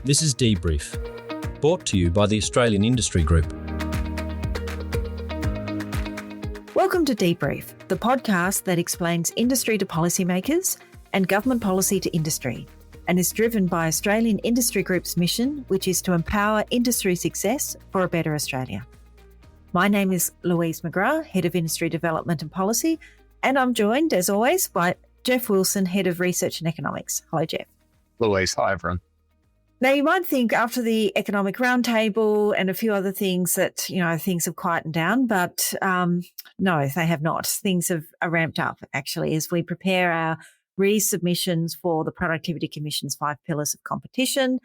This is DBrief, brought to you by the Australian Industry Group. Welcome to DBrief, the podcast that explains industry to policymakers and government policy to industry, and is driven by Australian Industry Group's mission, which is to empower industry success for a better Australia. My name is Louise McGrath, Head of Industry Development and Policy, and I'm joined, as always, by Jeff Wilson, Head of Research and Economics. Hello, Jeff. Louise, hi everyone. Now, you might think after the economic roundtable and a few other things that, things have quietened down, but no, they have not. Things are ramped up, actually, as we prepare our resubmissions for the Productivity Commission's 5 Pillars of Competition.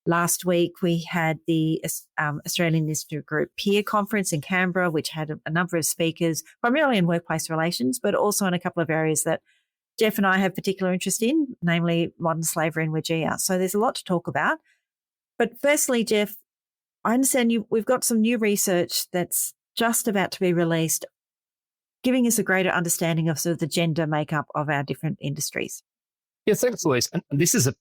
Last week, we had the Australian Industry Group Peer Conference in Canberra, which had a number of speakers, primarily in workplace relations, but also in a couple of areas that Jeff and I have particular interest in, namely modern slavery and Wajir. So there's a lot to talk about. But firstly, Jeff, I understand we've got some new research that's just about to be released, giving us a greater understanding of sort of the gender makeup of our different industries. Yeah, thanks, Louise. And this is a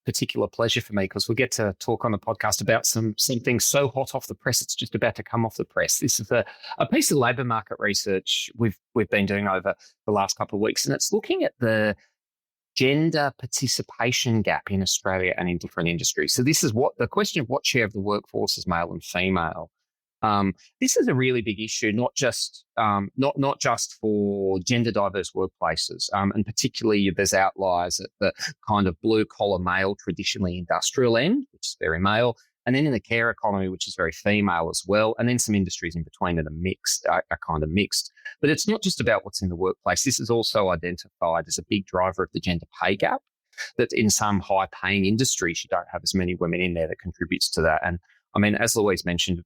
particular pleasure for me because we get to talk on the podcast about something so hot off the press, it's just about to come off the press. This is a piece of labour market research we've been doing over the last couple of weeks, and it's looking at the gender participation gap in Australia and in different industries. So this is the question of what share of the workforce is male and female. This is a really big issue, not just for gender diverse workplaces, and particularly there's outliers at the kind of blue collar male, traditionally industrial end, which is very male, and then in the care economy, which is very female as well, and then some industries in between that are kind of mixed. But it's not just about what's in the workplace. This is also identified as a big driver of the gender pay gap, that in some high paying industries you don't have as many women in there that contributes to that. And I mean, as Louise mentioned,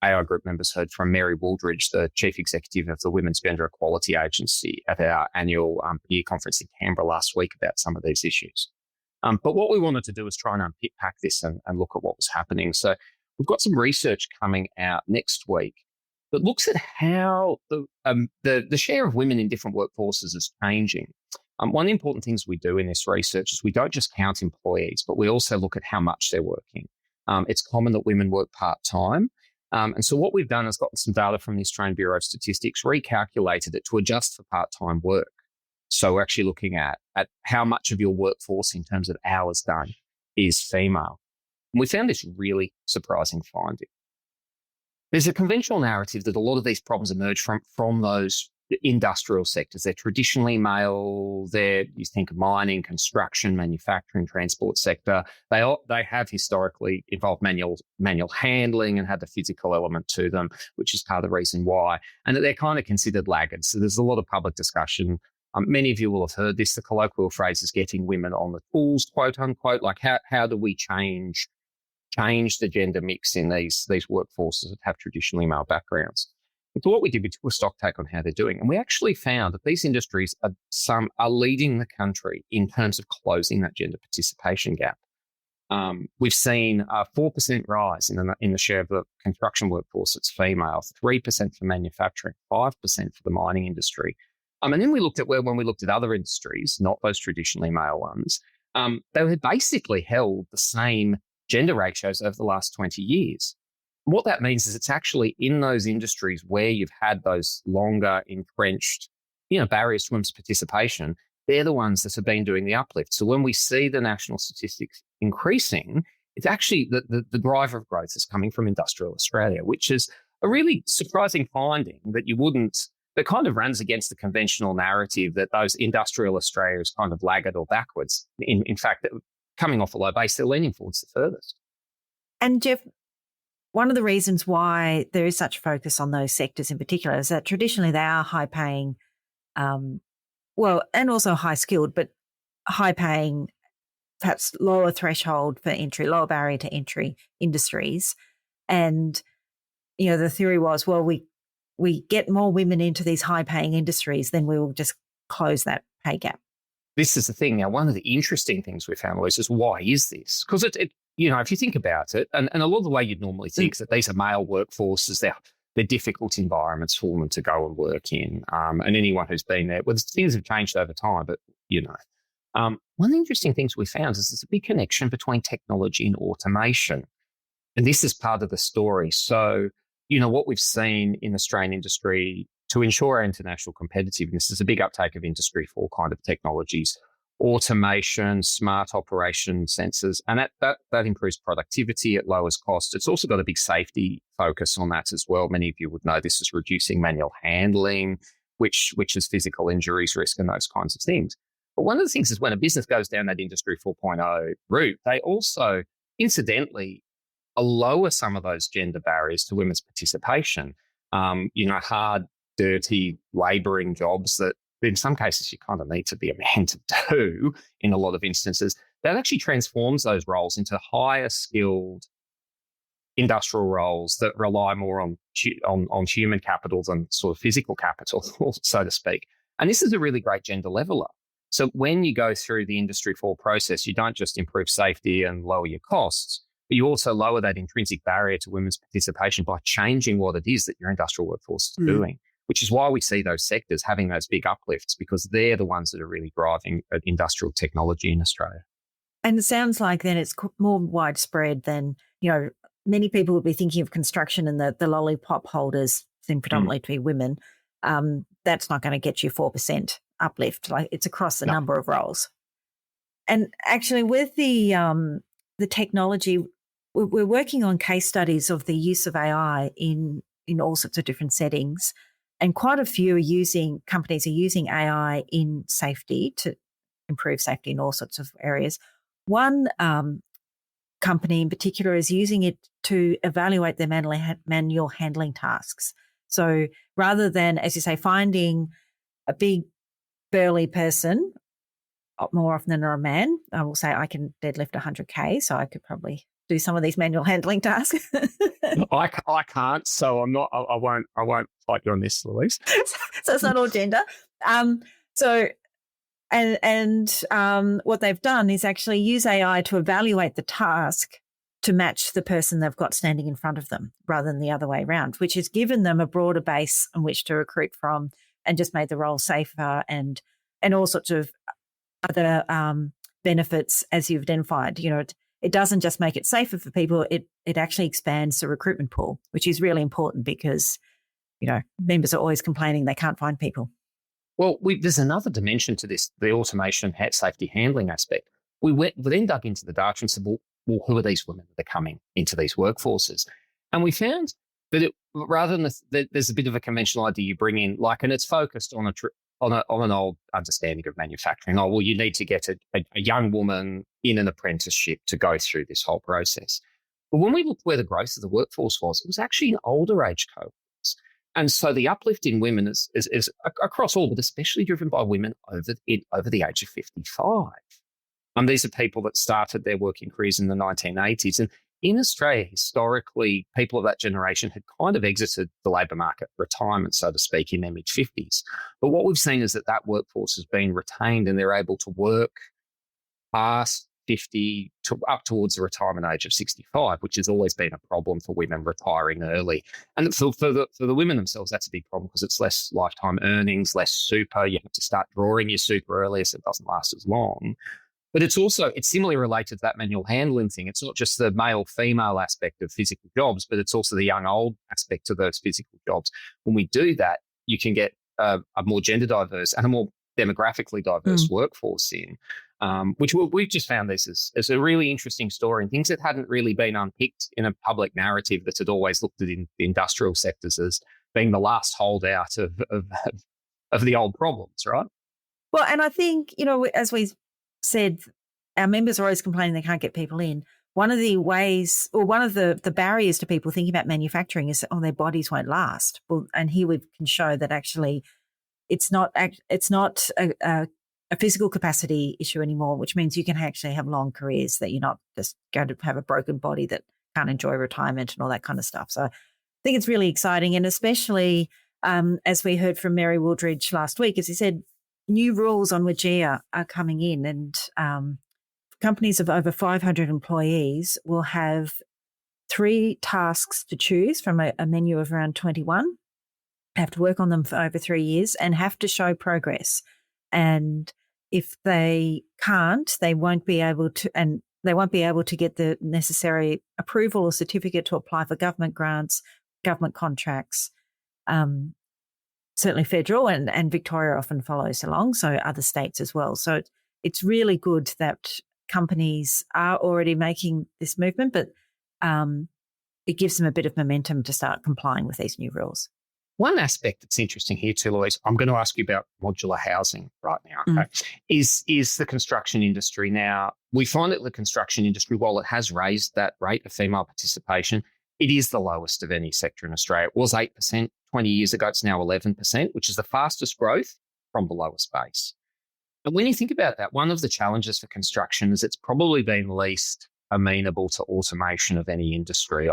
AI Group members heard from Mary Wooldridge, the Chief Executive of the Women's Gender Equality Agency, at our annual peer conference in Canberra last week about some of these issues. But what we wanted to do is try and unpack this and look at what was happening. So we've got some research coming out next week that looks at how the share of women in different workforces is changing. One of the important things we do in this research is we don't just count employees, but we also look at how much they're working. It's common that women work part-time. And so what we've done is gotten some data from the Australian Bureau of Statistics, recalculated it to adjust for part-time work. So we're actually looking at how much of your workforce in terms of hours done is female. And we found this really surprising finding. There's a conventional narrative that a lot of these problems emerge from those industrial sectors. They're traditionally male. You think of mining, construction, manufacturing, transport sector. They have historically involved manual handling and had the physical element to them, which is part of the reason why. And that they're kind of considered laggards. So there's a lot of public discussion. Many of you will have heard this. The colloquial phrase is getting women on the tools, quote unquote. Like how do we change the gender mix in these workforces that have traditionally male backgrounds? So what we did, we took a stock take on how they're doing. And we actually found that these industries are leading the country in terms of closing that gender participation gap. We've seen a 4% rise in the share of the construction workforce that's female, 3% for manufacturing, 5% for the mining industry. And then we looked at when we looked at other industries, not those traditionally male ones, they had basically held the same gender ratios over the last 20 years. What that means is it's actually in those industries where you've had those longer entrenched, barriers to women's participation, they're the ones that have been doing the uplift. So when we see the national statistics increasing, it's actually the driver of growth is coming from industrial Australia, which is a really surprising finding that kind of runs against the conventional narrative that those industrial Australia is kind of laggard or backwards. In fact, coming off a low base, they're leaning forwards the furthest. And Jeff, one of the reasons why there is such focus on those sectors in particular is that traditionally they are high paying, and also high skilled, but high paying, perhaps lower threshold for entry, lower barrier to entry industries. And, the theory was, well, we get more women into these high paying industries, then we will just close that pay gap. This is the thing. Now, one of the interesting things we found, Louise, is why is this? Because if you think about it, and a lot of the way you'd normally think is that these are male workforces, they're difficult environments for them to go and work in. And anyone who's been there, things have changed over time, but One of the interesting things we found is there's a big connection between technology and automation. And this is part of the story. So, what we've seen in Australian industry to ensure our international competitiveness is a big uptake of Industry 4 kind of technologies, automation, smart operation sensors, and that improves productivity, it lowers cost. It's also got a big safety focus on that as well. Many of you would know this is reducing manual handling, which is physical injuries risk and those kinds of things. But one of the things is when a business goes down that Industry 4.0 route, they also, incidentally, lower some of those gender barriers to women's participation. Hard, dirty, labouring jobs that in some cases you kind of need to be a man to do in a lot of instances. That actually transforms those roles into higher skilled industrial roles that rely more on human capital than sort of physical capital, so to speak. And this is a really great gender leveller. So when you go through the Industry 4 process, you don't just improve safety and lower your costs, but you also lower that intrinsic barrier to women's participation by changing what it is that your industrial workforce is doing, which is why we see those sectors having those big uplifts, because they're the ones that are really driving industrial technology in Australia. And it sounds like then it's more widespread than, many people would be thinking of construction and the lollipop holders seem predominantly to be women. That's not going to get you 4% uplift. Like it's across the number of roles. And actually with the technology, we're working on case studies of the use of AI in all sorts of different settings. And quite a few companies are using AI in safety to improve safety in all sorts of areas. One company in particular is using it to evaluate their manual handling tasks. So rather than, as you say, finding a big burly person, more often than a man, I will say I can deadlift 100K, so I could probably do some of these manual handling tasks. I can't, so I'm not. I won't fight you on this, Louise. So it's not all gender. What they've done is actually use AI to evaluate the task to match the person they've got standing in front of them, rather than the other way around, which has given them a broader base on which to recruit from, and just made the role safer and all sorts of other benefits, as you've identified. It doesn't just make it safer for people, it actually expands the recruitment pool, which is really important because, members are always complaining they can't find people. Well, there's another dimension to this, the automation safety handling aspect. We then dug into the data and said, well, who are these women that are coming into these workforces? And we found that rather than there's a bit of a conventional idea you bring in, and it's focused on an old understanding of manufacturing. Oh, well, you need to get a young woman in an apprenticeship to go through this whole process. But when we looked where the growth of the workforce was, it was actually in older age cohorts. And so the uplift in women is across all, but especially driven by women over the age of 55. These are people that started their working careers in the 1980s. And in Australia, historically, people of that generation had kind of exited the labour market, retirement, so to speak, in their mid-50s. But what we've seen is that workforce has been retained and they're able to work past 50 to up towards the retirement age of 65, which has always been a problem for women retiring early. And for the women themselves, that's a big problem because it's less lifetime earnings, less super. You have to start drawing your super earlier so it doesn't last as long. But it's similarly related to that manual handling thing. It's not just the male-female aspect of physical jobs, but it's also the young-old aspect of those physical jobs. When we do that, you can get a more gender diverse and a more demographically diverse workforce in, which we've just found this as a really interesting story and things that hadn't really been unpicked in a public narrative that had always looked at in the industrial sectors as being the last holdout of the old problems, right? Well, and I think, as we said, our members are always complaining they can't get people in. One of the ways, or one of the barriers to people thinking about manufacturing is, their bodies won't last. Well, and here we can show that actually it's not a physical capacity issue anymore, which means you can actually have long careers, that you're not just going to have a broken body that can't enjoy retirement and all that kind of stuff. So I think it's really exciting. And especially as we heard from Mary Wooldridge last week, as he said, new rules on WGEA are coming in, and companies of over 500 employees will have 3 tasks to choose from a menu of around 21, have to work on them for over 3 years and have to show progress. And if they can't, they won't be able to, and they won't be able to get the necessary approval or certificate to apply for government grants, government contracts. Certainly federal, and Victoria often follows along, so other states as well. So it's really good that companies are already making this movement, but it gives them a bit of momentum to start complying with these new rules. One aspect that's interesting here too, Louise, I'm going to ask you about modular housing right now, okay, is the construction industry. Now, we find that the construction industry, while it has raised that rate of female participation, it is the lowest of any sector in Australia. It was 8% 20 years ago. It's now 11%, which is the fastest growth from the lowest base. And when you think about that, one of the challenges for construction is it's probably been least amenable to automation of any industry.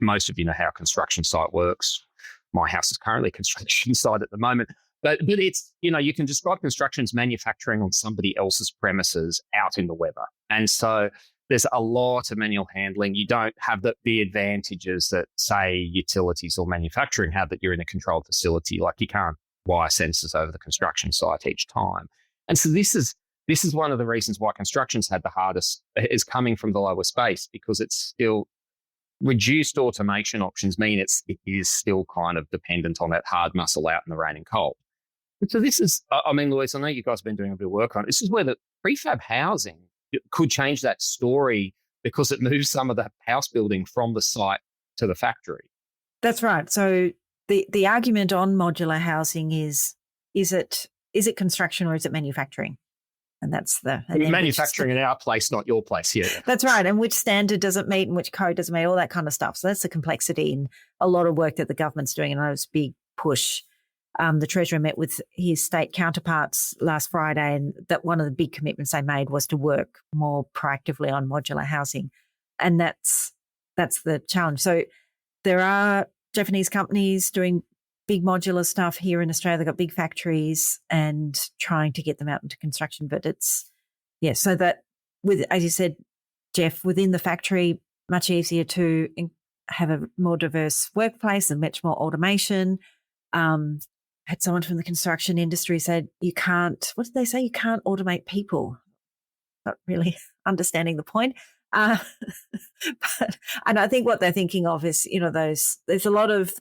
Most of you know how a construction site works. My house is currently a construction site at the moment. But it's, you can describe construction as manufacturing on somebody else's premises out in the weather. And so there's a lot of manual handling. You don't have the advantages that, say, utilities or manufacturing have, that you're in a controlled facility. Like, you can't wire sensors over the construction site each time. And so this is one of the reasons why construction's had the hardest, is coming from the lowest base, because it's still reduced automation options mean it is still kind of dependent on that hard muscle out in the rain and cold. And so this is, Louise, I know you guys have been doing a bit of work on it. This is where the prefab housing could change that story, because it moves some of the house building from the site to the factory. That's right. So the argument on modular housing is it construction or is it manufacturing? And that's the manufacturing in our place, not your place. Yeah, that's right. And which standard does it meet, and which code does it meet? All that kind of stuff. So that's the complexity and a lot of work that the government's doing. And I was a big push. The Treasurer met with his state counterparts last Friday, and that one of the big commitments they made was to work more proactively on modular housing. And that's the challenge. So there are Japanese companies doing big modular stuff here in Australia. They've got big factories and trying to get them out into construction. But so that, with, as you said, Jeff, within the factory, much easier to have a more diverse workplace and much more automation. Had someone from the construction industry said, you can't, what did they say? You can't automate people. Not really understanding the point. And I think what they're thinking of is, there's a lot of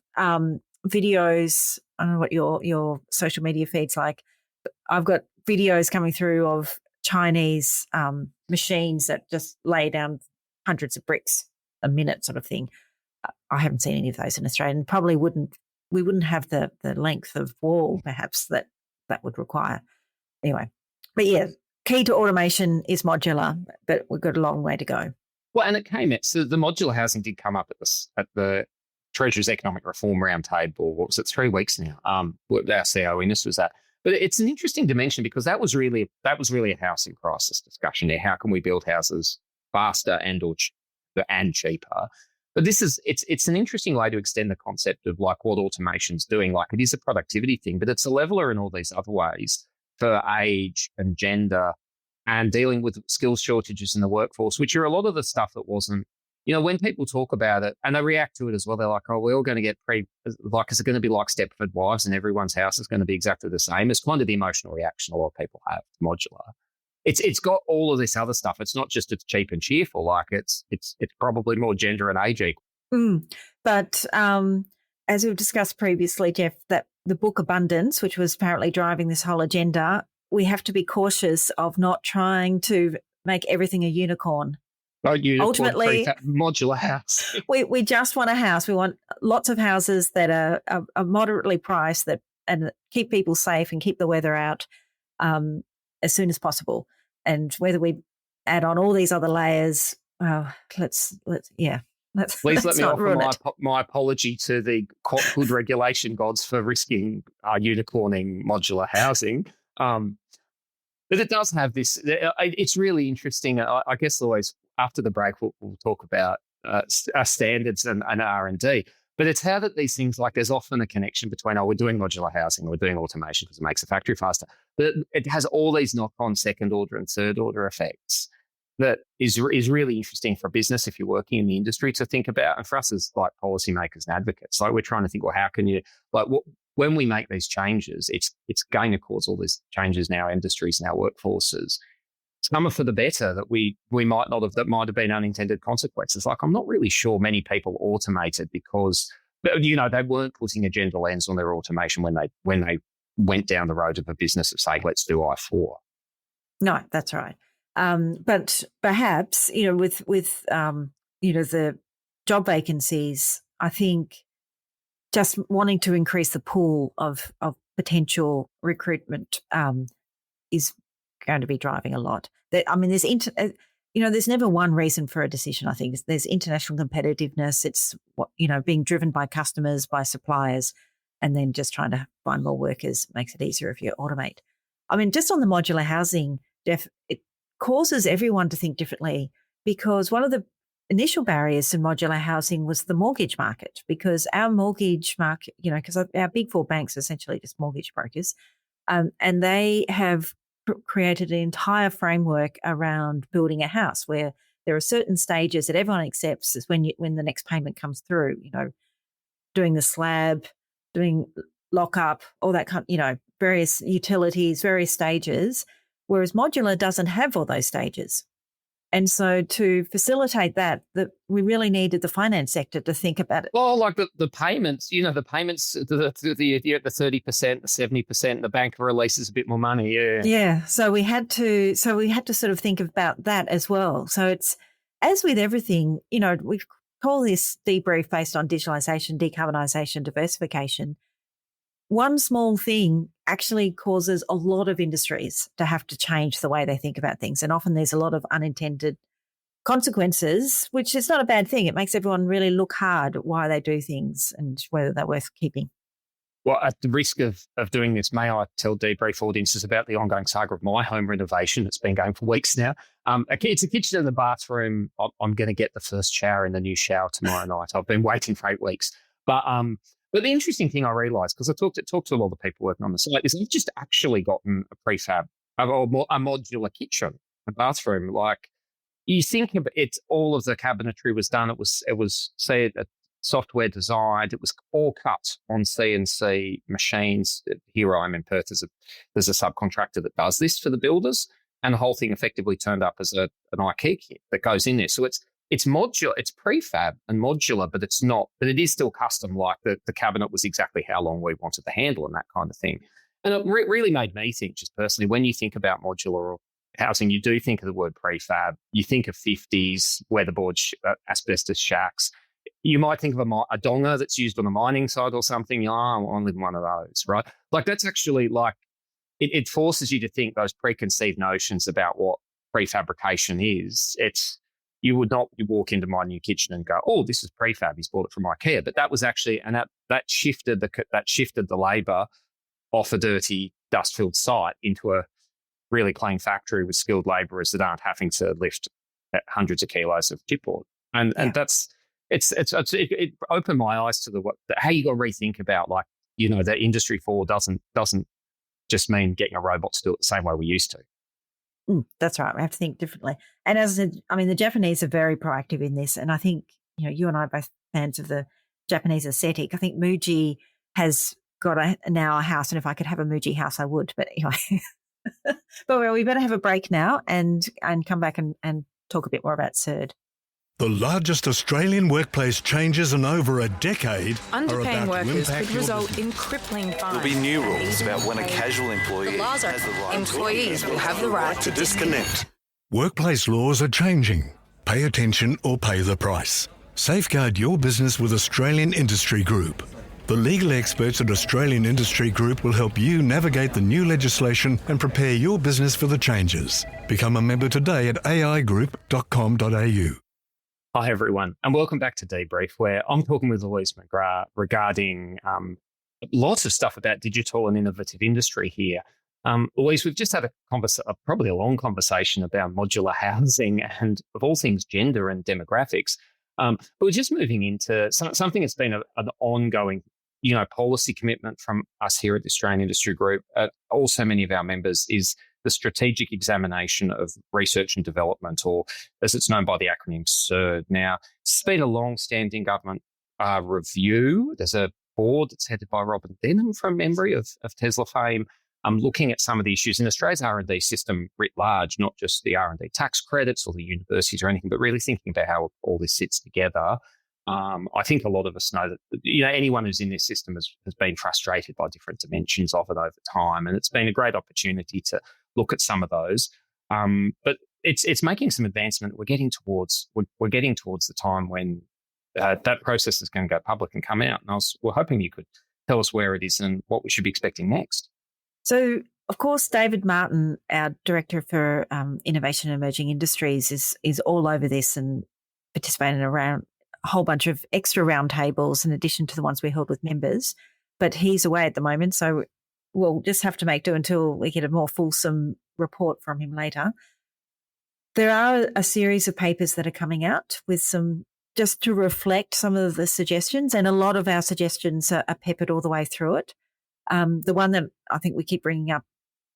videos. I don't know what your social media feed's like. I've got videos coming through of Chinese machines that just lay down hundreds of bricks a minute sort of thing. I haven't seen any of those in Australia, and probably we wouldn't have the length of wall perhaps that would require. Anyway, but yeah, key to automation is modular, but we've got a long way to go. Well, and so the modular housing did come up at the Treasury's Economic Reform Roundtable. What was it, 3 weeks now? Our CEO Innes was at. But it's an interesting dimension, because that was really a housing crisis discussion there. How can we build houses faster and cheaper? But it's an interesting way to extend the concept of like what automation's doing. Like, it is a productivity thing, but it's a leveler in all these other ways for age and gender and dealing with skills shortages in the workforce, which are a lot of the stuff that wasn't, when people talk about it and they react to it as well, they're like, oh, we're all going to get is it going to be like Stepford Wives and everyone's house is going to be exactly the same? It's kind of the emotional reaction a lot of people have to modular. It's got all of this other stuff. It's not just it's cheap and cheerful. Like, it's probably more gender and age equal. But as we've discussed previously, Jeff, that the book Abundance, which was apparently driving this whole agenda, we have to be cautious of not trying to make everything a unicorn. Ultimately, modular house. we just want a house. We want lots of houses that are moderately priced and keep people safe and keep the weather out as soon as possible. And whether we add on all these other layers, please let me offer my apology to the good regulation gods for risking unicorning modular housing. But it does have this. It's really interesting. I guess always after the break we'll talk about our standards and R&D. But it's how that these things, like, there's often a connection between, we're doing modular housing, we're doing automation because it makes the factory faster. But it has all these knock-on second order and third order effects that is really interesting for a business if you're working in the industry to think about. And for us as like policymakers and advocates, like, we're trying to think, well, how can you, like, when we make these changes, it's going to cause all these changes in our industries and our workforces. Some are for the better that we might not have, that might have been unintended consequences. Like, I'm not really sure many people automated because, they weren't putting a gender lens on their automation when they went down the road of a business of saying, let's do I4. No, that's right. But perhaps, with the job vacancies, I think just wanting to increase the pool of potential recruitment is going to be driving a lot. There's never one reason for a decision. I think there's international competitiveness. It's being driven by customers, by suppliers, and then just trying to find more workers makes it easier if you automate. I mean, just on the modular housing, Jeff, it causes everyone to think differently, because one of the initial barriers to modular housing was the mortgage market, because our mortgage market, because our big four banks are essentially just mortgage brokers, and they have created an entire framework around building a house where there are certain stages that everyone accepts is when the next payment comes through, doing the slab, doing lock-up, all that kind, various utilities, various stages, whereas modular doesn't have all those stages. And so to facilitate that we really needed the finance sector to think about it. Well, like the payments, the 30%, the 70%, the bank releases a bit more money. Yeah. Yeah. So we had to sort of think about that as well. So it's, as with everything, we call this debrief based on digitalisation, decarbonisation, diversification. One small thing actually causes a lot of industries to have to change the way they think about things. And often there's a lot of unintended consequences, which is not a bad thing. It makes everyone really look hard at why they do things and whether they're worth keeping. Well, at the risk of doing this, may I tell debrief audiences about the ongoing saga of my home renovation? It's been going for weeks now. It's a kitchen and a bathroom. I'm going to get the first shower in the new shower tomorrow night. I've been waiting for 8 weeks. But the interesting thing I realised, because I talked to a lot of people working on the site, is I've just actually gotten a prefab, a modular kitchen, a bathroom. Like, you think about it, all of the cabinetry was done. It was say software designed. It was all cut on CNC machines. Here I am in Perth. There's a subcontractor that does this for the builders, and the whole thing effectively turned up as an IKEA kit that goes in there. So it's modular, it's prefab and modular, but it's not, but it is still custom. Like the cabinet was exactly how long we wanted the handle and that kind of thing. And it really made me think, just personally, when you think about modular housing, you do think of the word prefab. You think of 50s weatherboard asbestos shacks. You might think of a donga that's used on the mining side or something. I live in one of those, right? Like, that's actually like, it forces you to think those preconceived notions about what prefabrication is. You would not walk into my new kitchen and go, "Oh, this is prefab. He's bought it from IKEA." But that was actually, and that shifted the labour off a dirty, dust-filled site into a really clean factory with skilled labourers that aren't having to lift hundreds of kilos of chipboard. And that's it opened my eyes to how you got to rethink about, like, that Industry 4 doesn't just mean getting a robot to do it the same way we used to. That's right. We have to think differently. And the Japanese are very proactive in this. And I think, you and I are both fans of the Japanese aesthetic. I think Muji has got now a house. And if I could have a Muji house, I would. But anyway, but we better have a break now and come back and talk a bit more about CERD. The largest Australian workplace changes in over a decade Underpaying are about workers to impact could result in crippling fines. There'll be new rules about when a casual employee has the right employees will have the right to disconnect. Workplace laws are changing. Pay attention or pay the price. Safeguard your business with Australian Industry Group. The legal experts at Australian Industry Group will help you navigate the new legislation and prepare your business for the changes. Become a member today at aigroup.com.au. Hi, everyone, and welcome back to Debrief, where I'm talking with Louise and McGrath regarding lots of stuff about digital and innovative industry here. Louise, we've just had probably a long conversation about modular housing and, of all things, gender and demographics. But we're just moving into something that's been an ongoing, policy commitment from us here at the Australian Industry Group. Also, many of our members is the strategic examination of research and development, or as it's known by the acronym CERD. Now, it's been a long-standing government review. There's a board that's headed by Robin Denham from memory of Tesla fame, looking at some of the issues in Australia's R&D system writ large, not just the R&D tax credits or the universities or anything, but really thinking about how all this sits together. I think a lot of us know that, anyone who's in this system has been frustrated by different dimensions of it over time, and it's been a great opportunity to look at some of those. But it's making some advancement. We're getting towards the time when that process is going to go public and come out. And we're hoping you could tell us where it is and what we should be expecting next. So, of course, David Martin, our Director for Innovation and Emerging Industries, is all over this and participating around a whole bunch of extra roundtables in addition to the ones we held with members. But he's away at the moment, so we'll just have to make do until we get a more fulsome report from him later. There are a series of papers that are coming out with some, just to reflect some of the suggestions, and a lot of our suggestions are peppered all the way through it. The one that I think we keep bringing up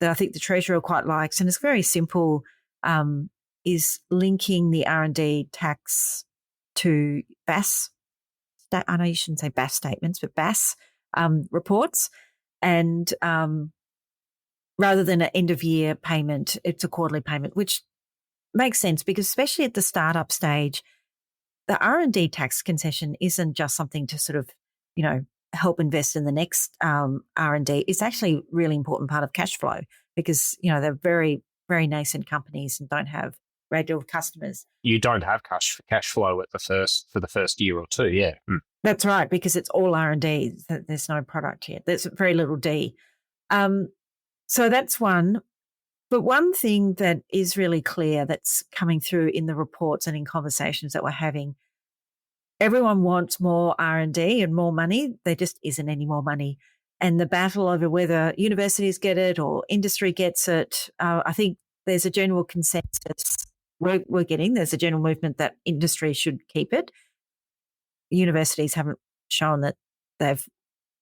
that I think the Treasurer quite likes, and it's very simple, is linking the R&D tax to BAS. I know you shouldn't say BAS statements, but BAS reports. And rather than an end-of-year payment, it's a quarterly payment, which makes sense because especially at the startup stage, the R&D tax concession isn't just something to sort of, help invest in the next R&D. It's actually a really important part of cash flow because, they're very, very nascent companies and don't have a great deal of customers. You don't have cash flow for the first year or two, yeah. That's right, because it's all R&D. There's no product yet. There's very little D. So that's one. But one thing that is really clear that's coming through in the reports and in conversations that we're having, everyone wants more R&D and more money. There just isn't any more money. And the battle over whether universities get it or industry gets it, I think there's a general consensus there's a general movement that industry should keep it. Universities haven't shown that they've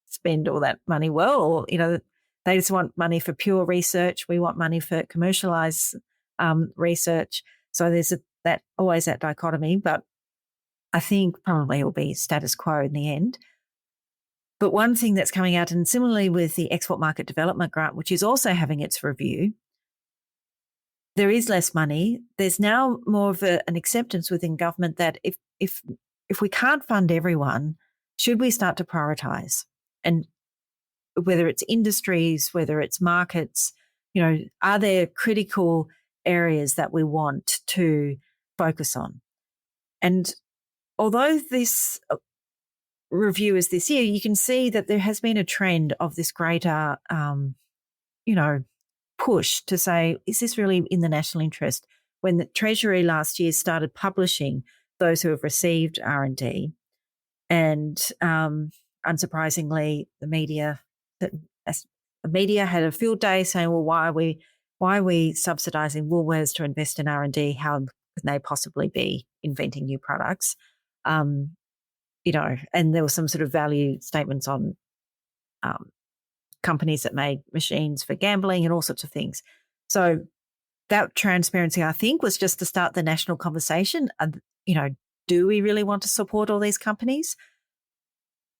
spent all that money well, or, they just want money for pure research. We want money for commercialized research. So there's always that dichotomy, but I think probably it will be status quo in the end. But one thing that's coming out, and similarly with the Export Market Development Grant, which is also having its review, there is less money. There's now more of an acceptance within government that if we can't fund everyone, should we start to prioritise? And whether it's industries, whether it's markets, are there critical areas that we want to focus on? And although this review is this year, you can see that there has been a trend of this greater, push to say, is this really in the national interest? When the Treasury last year started publishing those who have received R&D, and unsurprisingly, the media had a field day saying, well, why are we subsidising Woolworths to invest in R&D? How can they possibly be inventing new products? And there were some sort of value statements on companies that made machines for gambling and all sorts of things. So that transparency, I think, was just to start the national conversation. Do we really want to support all these companies?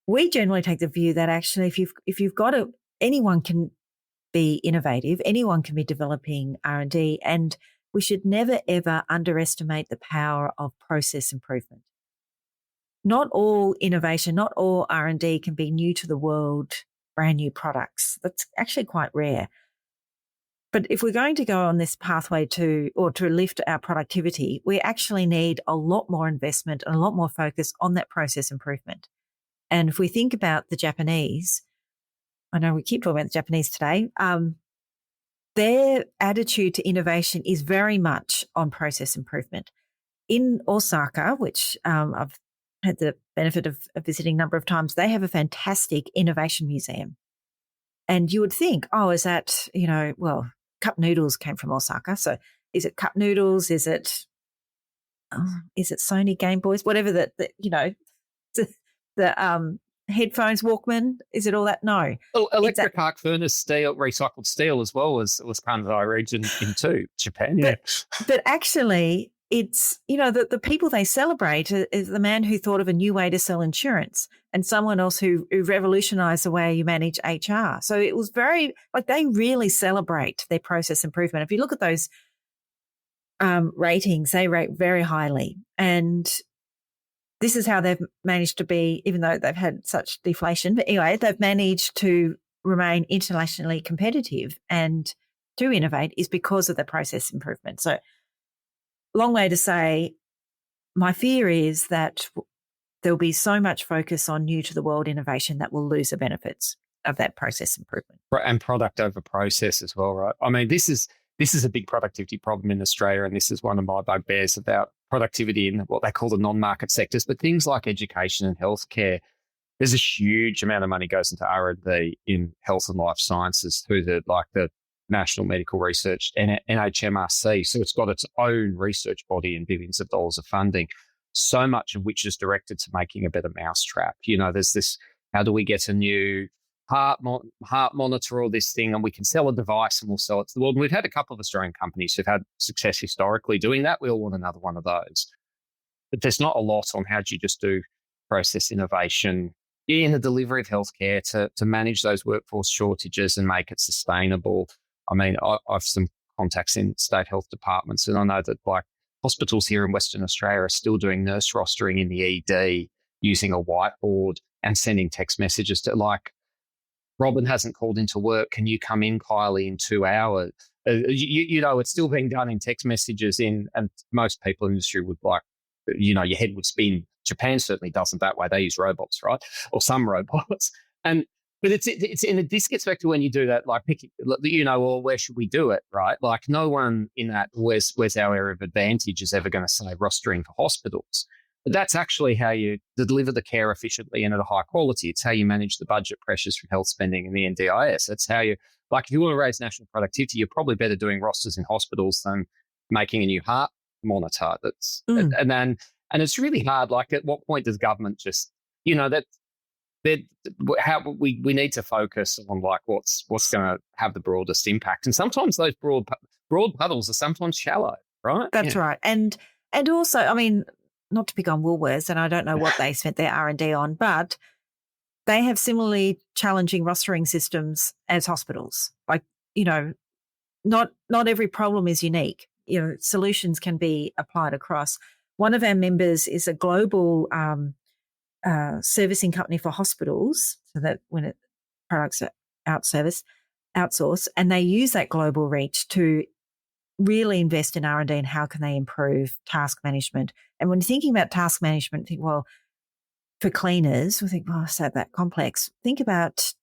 We generally take the view that actually if you've got anyone can be innovative, anyone can be developing R&D, and we should never, ever underestimate the power of process improvement. Not all innovation, not all R&D can be new to the world, brand new products. That's actually quite rare. But if we're going to go on this pathway to lift our productivity, we actually need a lot more investment and a lot more focus on that process improvement. And if we think about the Japanese, I know we keep talking about the Japanese today, their attitude to innovation is very much on process improvement. In Osaka, which I've had the benefit of visiting a number of times, they have a fantastic innovation museum. And you would think, is that, cup noodles came from Osaka. So is it cup noodles? Is it Sony Game Boys? Whatever the headphones, Walkman, is it all that? No. Well, electric arc furnace steel, recycled steel as well was kind of our region into Japan. But actually, it's, the people they celebrate is the man who thought of a new way to sell insurance and someone else who revolutionized the way you manage HR. So it was they really celebrate their process improvement. If you look at those ratings, they rate very highly. And this is how they've managed to be, even though they've had such deflation, but anyway, they've managed to remain internationally competitive and to innovate is because of the process improvement. So long way to say, my fear is that there'll be so much focus on new to the world innovation that we'll lose the benefits of that process improvement. And product over process as well, right? I mean, this is a big productivity problem in Australia, and this is one of my bugbears about productivity in what they call the non-market sectors. But things like education and healthcare, there's a huge amount of money goes into R&D in health and life sciences through the National Medical Research and NHMRC. So it's got its own research body and billions of dollars of funding, so much of which is directed to making a better mousetrap. There's this, how do we get a new heart monitor or this thing, and we can sell a device and we'll sell it to the world. And we've had a couple of Australian companies who've had success historically doing that. We all want another one of those. But there's not a lot on how do you just do process innovation in the delivery of healthcare to manage those workforce shortages and make it sustainable. I mean, I've some contacts in state health departments, and I know that hospitals here in Western Australia are still doing nurse rostering in the ED using a whiteboard and sending text messages to Robin hasn't called into work. Can you come in, Kylie, in 2 hours? It's still being done in text messages and most people in the industry would your head would spin. Japan certainly doesn't that way. They use robots, right? Or some robots. But this gets back to when you do that, where should we do it, right? No one in that, where's our area of advantage is ever going to say rostering for hospitals. But that's actually how you deliver the care efficiently and at a high quality. It's how you manage the budget pressures from health spending and the NDIS. It's how you, if you want to raise national productivity, you're probably better doing rosters in hospitals than making a new heart monitor. And it's really hard. At what point does government just, how we need to focus on what's going to have the broadest impact. And sometimes those broad puddles are sometimes shallow, right? That's right. And also, I mean, not to pick on Woolworths, and I don't know what they spent their R&D on, but they have similarly challenging rostering systems as hospitals. Not every problem is unique. Solutions can be applied across. One of our members is a global servicing company for hospitals, so that when products are outsourced, and they use that global reach to really invest in R&D and how can they improve task management. And when you're thinking about task management, think, well, for cleaners, we think, is that complex? Think about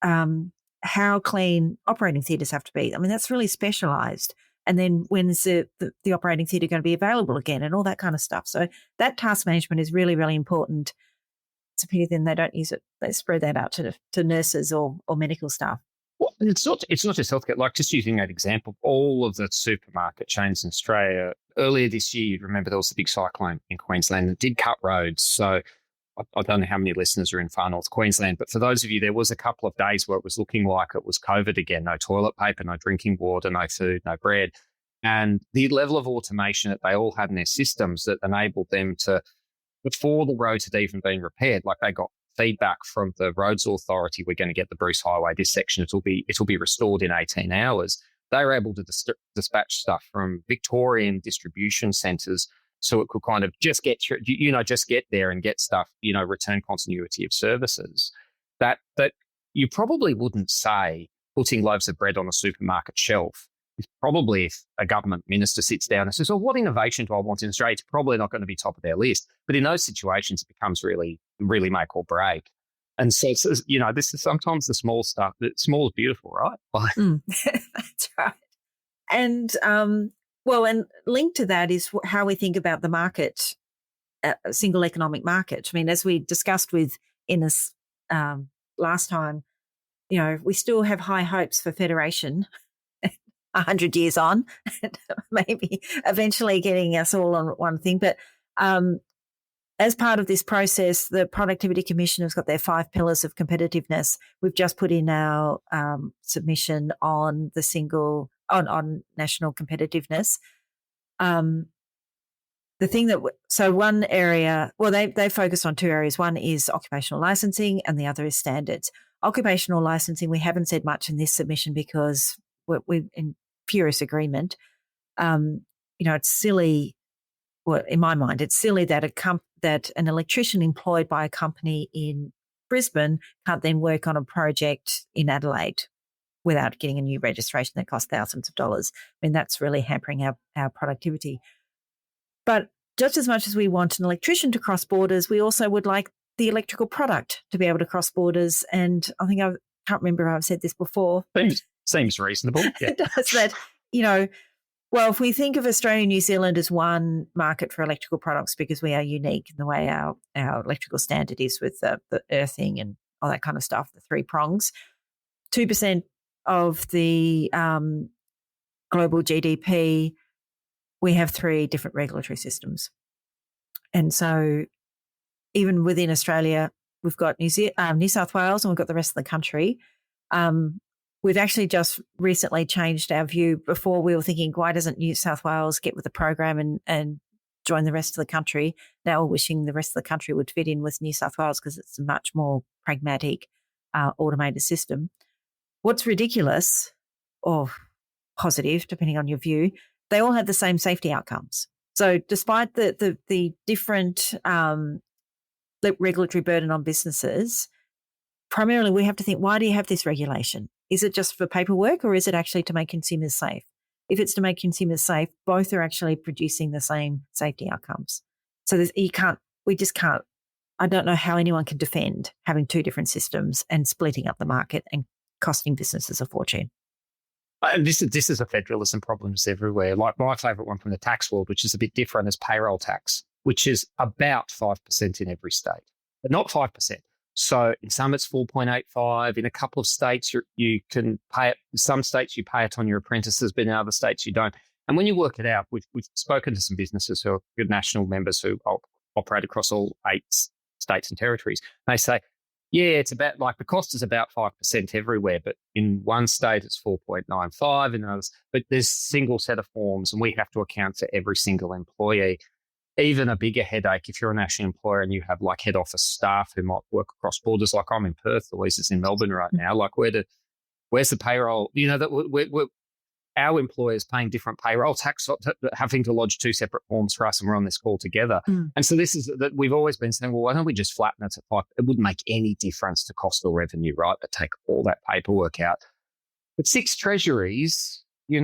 how clean operating theatres have to be. I mean, that's really specialised. And then when's the operating theatre going to be available again and all that kind of stuff. So that task management is really, really important. It's a pity then they don't use it. They spread that out to nurses or medical staff. Well, it's not just healthcare. Just using that example, all of the supermarket chains in Australia, earlier this year, you'd remember there was a big cyclone in Queensland that did cut roads. So I don't know how many listeners are in far north Queensland, but for those of you, there was a couple of days where it was looking like it was COVID again. No toilet paper, no drinking water, no food, no bread. And the level of automation that they all had in their systems that enabled them to, before the roads had even been repaired, they got feedback from the Roads Authority, we're going to get the Bruce Highway, this section, it'll be restored in 18 hours. They were able to dispatch stuff from Victorian distribution centres so it could kind of just get there and get stuff, return continuity of services. That you probably wouldn't say putting loaves of bread on a supermarket shelf is probably, if a government minister sits down and says, well, what innovation do I want in Australia? It's probably not going to be top of their list. But in those situations, it becomes really, really make or break. And so, this is sometimes the small stuff. Small is beautiful, right? That's right. And, and linked to that is how we think about the market, a single economic market. I mean, as we discussed with Innes last time, we still have high hopes for federation 100 years on, maybe eventually getting us all on one thing. But as part of this process, the Productivity Commission has got their 5 pillars of competitiveness. We've just put in our submission on the on national competitiveness. the thing that, so one area, well, they focus on two areas. One is occupational licensing and the other is standards. Occupational licensing, we haven't said much in this submission because we're in furious agreement. It's silly. Well, in my mind, it's silly that that an electrician employed by a company in Brisbane can't then work on a project in Adelaide without getting a new registration that costs thousands of dollars. I mean, that's really hampering our productivity. But just as much as we want an electrician to cross borders, we also would like the electrical product to be able to cross borders. And I think I can't remember if I've said this before. Seems reasonable. Yeah. It does that, well, if we think of Australia and New Zealand as one market for electrical products because we are unique in the way our electrical standard is with the earthing and all that kind of stuff, the three prongs, 2% of the global GDP, we have three different regulatory systems. And so even within Australia, we've got New South Wales and we've got the rest of the country. We've actually just recently changed our view. Before we were thinking, why doesn't New South Wales get with the program and join the rest of the country? Now we're wishing the rest of the country would fit in with New South Wales because it's a much more pragmatic, automated system. What's ridiculous or positive, depending on your view, they all have the same safety outcomes. So despite the different regulatory burden on businesses, primarily we have to think, why do you have this regulation? Is it just for paperwork or is it actually to make consumers safe? If it's to make consumers safe, both are actually producing the same safety outcomes. So we just can't, I don't know how anyone can defend having two different systems and splitting up the market and costing businesses a fortune. And this is a federalism problem everywhere. Like my favourite one from the tax world, which is a bit different, is payroll tax, which is about 5% in every state, but not 5%. So in some it's 4.85. In a couple of states you can pay it. In some states you pay it on your apprentices, but in other states you don't. And when you work it out, we've spoken to some businesses who are good national members who operate across all 8 states and territories. They say, yeah, it's about like the cost is about 5% everywhere, but in one state it's 4.95 and others. But there's a single set of forms and we have to account for every single employee. Even a bigger headache if you're a national employer and you have like head office staff who might work across borders. Like I'm in Perth, Louise is in Melbourne right now. Like where's the payroll? That our employers paying different payroll tax, having to lodge 2 separate forms for us, and we're on this call together. And so this is that we've always been saying, well, why don't we just flatten it to 5? It wouldn't make any difference to cost or revenue, right? But take all that paperwork out. But 6 treasuries, they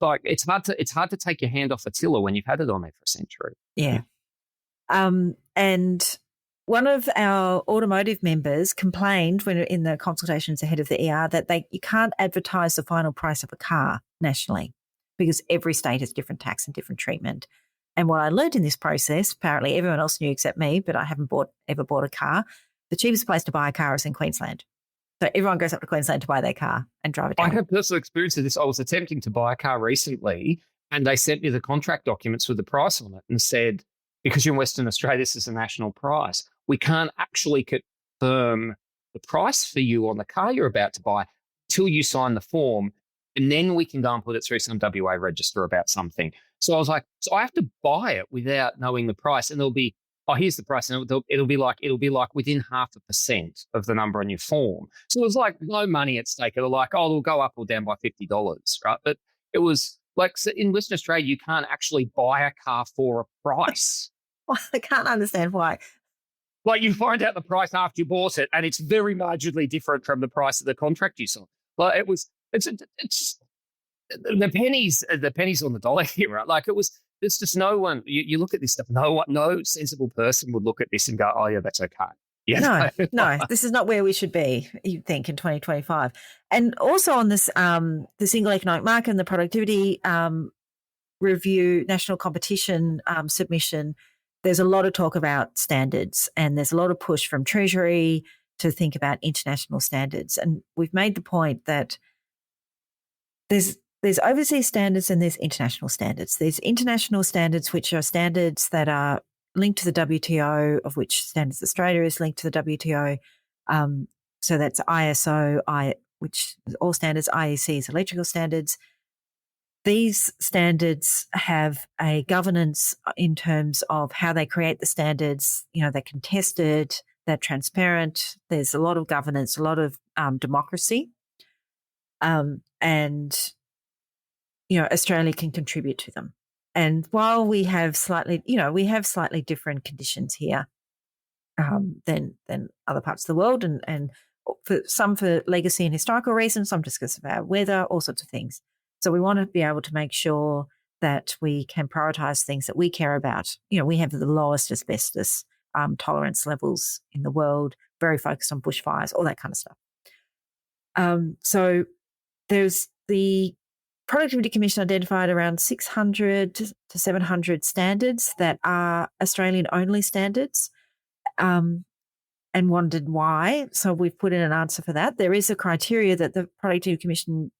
like it's hard to take your hand off a tiller when you've had it on there for a century. Yeah. And one of our automotive members complained when in the consultations ahead of the ER that you can't advertise the final price of a car nationally because every state has different tax and different treatment. And what I learned in this process, apparently everyone else knew except me, but I haven't ever bought a car. The cheapest place to buy a car is in Queensland. So everyone goes up to Queensland to buy their car and drive it down. I have personal experience of this. I was attempting to buy a car recently and they sent me the contract documents with the price on it and said, because you're in Western Australia, this is a national price. We can't actually confirm the price for you on the car you're about to buy till you sign the form. And then we can go and put it through some WA register about something. So I was like, so I have to buy it without knowing the price. And there'll be, here's the price. And it'll be like within 0.5% of the number on your form. So it was like no money at stake. It'll like, it'll go up or down by $50, right? But it was like, so in Western Australia, you can't actually buy a car for a price. Well, I can't understand why. Like you find out the price after you bought it, and it's very marginally different from the price of the contract you saw. Like it's the pennies on the dollar here, right? Like there's just no one. You look at this stuff. No sensible person would look at this and go, "Oh yeah, that's okay." Yeah, no, this is not where we should be. You'd think in 2025, and also on this, the single economic market and the productivity review, national competition submission. There's a lot of talk about standards and there's a lot of push from Treasury to think about international standards. And we've made the point that there's overseas standards and there's international standards. There's international standards, which are standards that are linked to the WTO, of which Standards Australia is linked to the WTO. So that's ISO, which is all standards, IEC is electrical standards. these standards have a governance in terms of how they create the standards. They're contested, they're transparent. There's a lot of governance, a lot of democracy. And Australia can contribute to them. And while we have slightly different conditions here than other parts of the world, and for some for legacy and historical reasons, some just because of our weather, all sorts of things. So we want to be able to make sure that we can prioritise things that we care about. We have the lowest asbestos tolerance levels in the world, very focused on bushfires, all that kind of stuff. So there's the Productivity Commission identified around 600 to 700 standards that are Australian-only standards, and wondered why. So we've put in an answer for that. There is a criteria that the Productivity Commission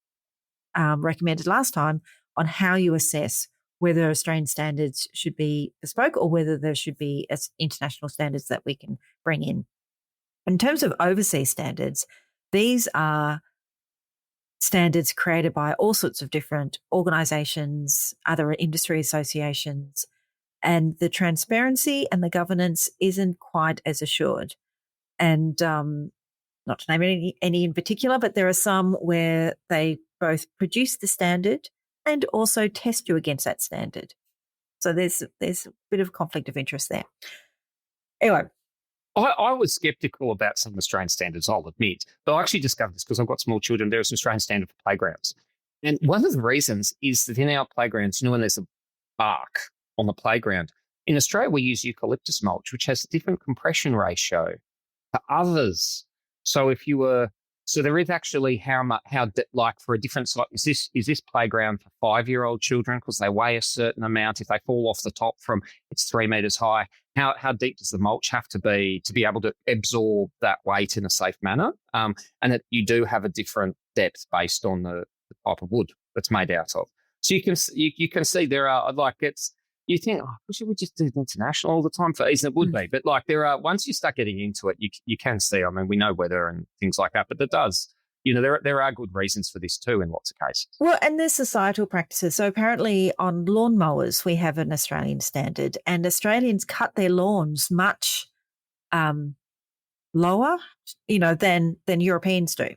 recommended last time on how you assess whether Australian standards should be bespoke or whether there should be international standards that we can bring in. In terms of overseas standards, these are standards created by all sorts of different organisations, other industry associations, and the transparency and the governance isn't quite as assured. And not to name any in particular, but there are some where they both produce the standard and also test you against that standard. So there's a bit of conflict of interest there. Anyway. I was sceptical about some Australian standards, I'll admit, but I actually discovered this because I've got small children. There is an Australian standard for playgrounds. And one of the reasons is that in our playgrounds, when there's a bark on the playground, in Australia we use eucalyptus mulch, which has a different compression ratio to others. So there is actually like for a different site, is this playground for 5-year-old children because they weigh a certain amount? If they fall off the top from it's 3 meters high, how deep does the mulch have to be able to absorb that weight in a safe manner? And that you do have a different depth based on the type of wood that's made out of. So you can see there are you think, should we just do international all the time for these? And it would be, but once you start getting into it, you can see. I mean, we know weather and things like that, but it does. There are good reasons for this too in lots of cases. Well, and there's societal practices. So apparently on lawnmowers, we have an Australian standard, and Australians cut their lawns much lower, than Europeans do,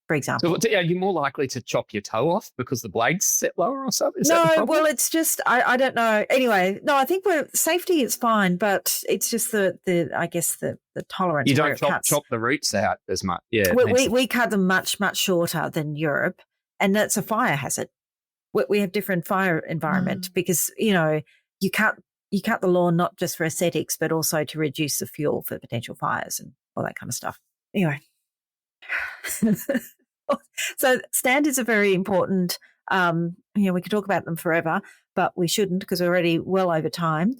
for example. So are you more likely to chop your toe off because the blade's set lower or something? No, well, it's just, I don't know. Anyway, no, I think safety is fine, but it's just the tolerance. You don't chop the roots out as much. Yeah. We cut them much, much shorter than Europe, and that's a fire hazard. We have different fire environment because, you cut the lawn not just for aesthetics, but also to reduce the fuel for potential fires and all that kind of stuff. Anyway. So standards are very important. We could talk about them forever, but we shouldn't because we're already well over time.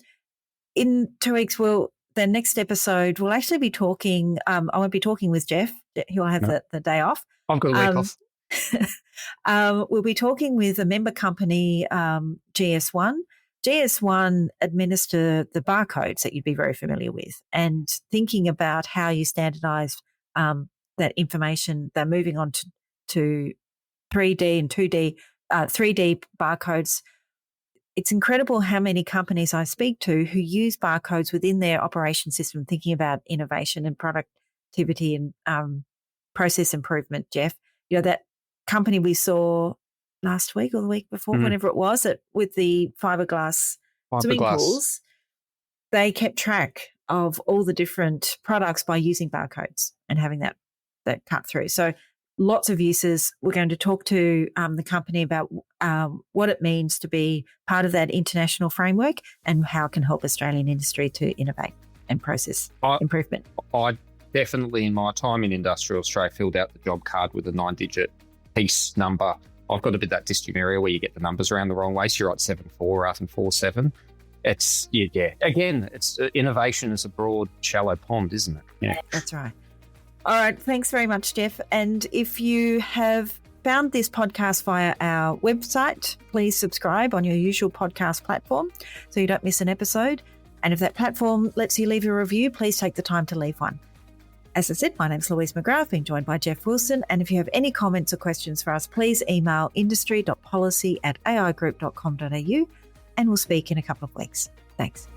In 2 weeks, the next episode, we'll actually be talking, I won't be talking with Jeff. He'll have the day off. I've got a week off. We'll be talking with a member company, GS1. GS1 administer the barcodes that you'd be very familiar with, and thinking about how you standardise that information. They're moving on to 3D and 2D, 3D barcodes. It's incredible how many companies I speak to who use barcodes within their operation system, thinking about innovation and productivity and process improvement, Jeff. That company we saw last week or the week before, whenever it was, with the fiberglass swimming pools, they kept track of all the different products by using barcodes and having that cut through. So lots of uses. We're going to talk to the company about what it means to be part of that international framework and how it can help Australian industry to innovate and process improvement. I definitely, in my time in Industrial Australia, filled out the job card with a 9-digit piece number. I've got a bit of that dysumeria where you get the numbers around the wrong way, so you write 7-4 rather than 4-7. It's, again, it's innovation is a broad, shallow pond, isn't it? Yeah, that's right. All right. Thanks very much, Jeff. And if you have found this podcast via our website, please subscribe on your usual podcast platform so you don't miss an episode. And if that platform lets you leave a review, please take the time to leave one. As I said, my name's Louise McGrath, being joined by Jeff Wilson. And if you have any comments or questions for us, please email industry.policy@aigroup.com.au and we'll speak in a couple of weeks. Thanks.